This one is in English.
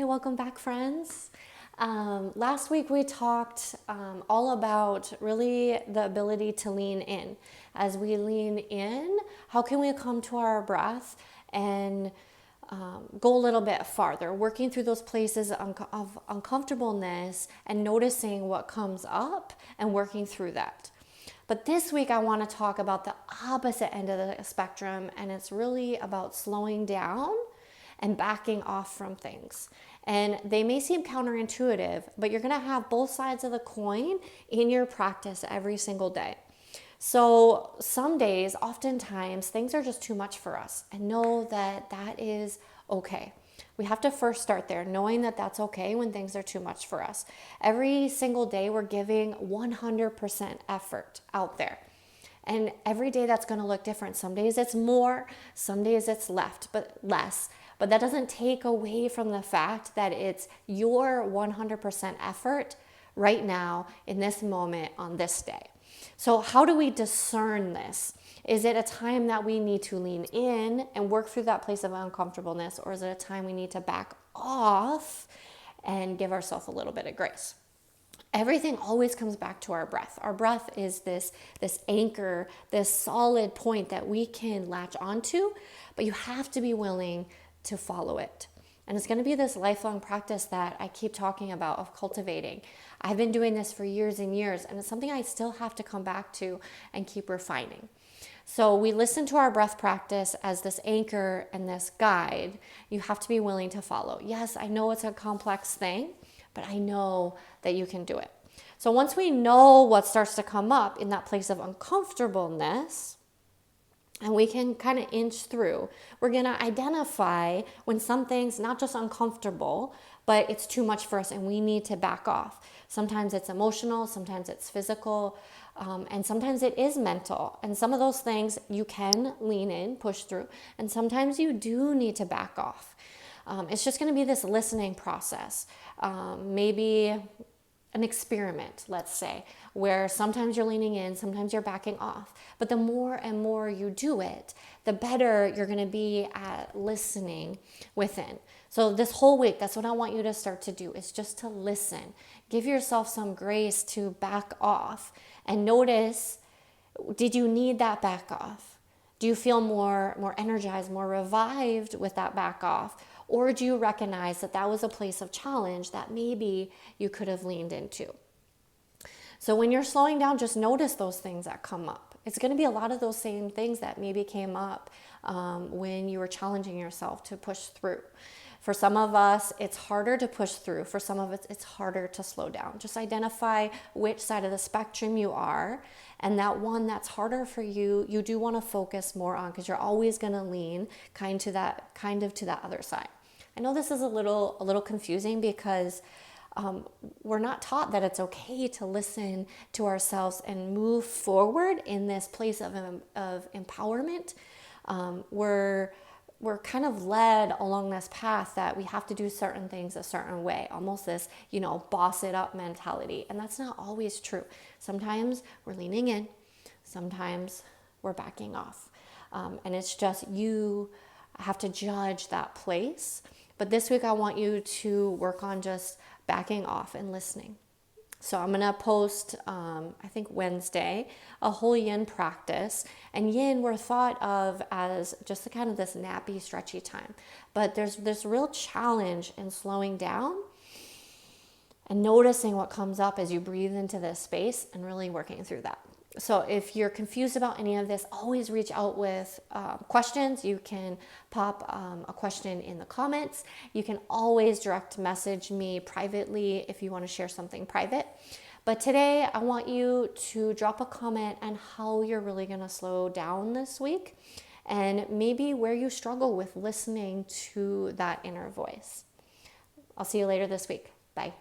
Hi, welcome back, friends. Last week we talked all about really the ability to lean in. As we lean in, how can we come to our breath and go a little bit farther, working through those places of uncomfortableness and noticing what comes up and working through that. But this week I want to talk about the opposite end of the spectrum, and it's really about slowing down and backing off from things. And they may seem counterintuitive, but you're going to have both sides of the coin in your practice every single day. So some days, oftentimes, things are just too much for us, and know that that is okay. We have to first start there, knowing that that's okay when things are too much for us. Every single day, we're giving 100% effort out there. And every day that's going to look different. Some days it's more, some days it's less. But that doesn't take away from the fact that it's your 100% effort right now in this moment on this day. So how do we discern this? Is it a time that we need to lean in and work through that place of uncomfortableness, or is it a time we need to back off and give ourselves a little bit of grace? Everything always comes back to our breath. Our breath is this anchor, this solid point that we can latch onto, but you have to be willing to follow it. And it's going to be this lifelong practice that I keep talking about of cultivating. I've been doing this for years and years, and it's something I still have to come back to and keep refining. So we listen to our breath practice as this anchor and this guide. You have to be willing to follow. Yes, I know it's a complex thing, but I know that you can do it. So once we know what starts to come up in that place of uncomfortableness, and we can kind of inch through, we're going to identify when something's not just uncomfortable, but it's too much for us and we need to back off. Sometimes it's emotional, sometimes it's physical, and sometimes it is mental. And some of those things you can lean in, push through, and sometimes you do need to back off. It's just going to be this listening process. Maybe an experiment, let's say, where sometimes you're leaning in, sometimes you're backing off. But the more and more you do it, the better you're going to be at listening within. So this whole week, that's what I want you to start to do, is just to listen. Give yourself some grace to back off and notice, did you need that back off? Do you feel more energized, more revived with that back off? Or do you recognize that that was a place of challenge that maybe you could have leaned into? So when you're slowing down, just notice those things that come up. It's going to be a lot of those same things that maybe came up when you were challenging yourself to push through. For some of us, it's harder to push through. For some of us, it's harder to slow down. Just identify which side of the spectrum you are, and that one that's harder for you, you do want to focus more on, because you're always going to lean kind of to that other side. I know this is a little confusing because we're not taught that it's okay to listen to ourselves and move forward in this place of empowerment. We're kind of led along this path that we have to do certain things a certain way, almost this, boss it up mentality. And that's not always true. Sometimes we're leaning in, sometimes we're backing off. And it's just you have to judge that place. But this week I want you to work on just backing off and listening. So I'm going to post, I think Wednesday, a whole yin practice. And yin we're thought of as just kind of this nappy, stretchy time. But there's this real challenge in slowing down and noticing what comes up as you breathe into this space and really working through that. So if you're confused about any of this, always reach out with questions. You can pop a question in the comments. You can always direct message me privately if you want to share something private. But today I want you to drop a comment on how you're really going to slow down this week, and maybe where you struggle with listening to that inner voice. I'll see you later this week. Bye.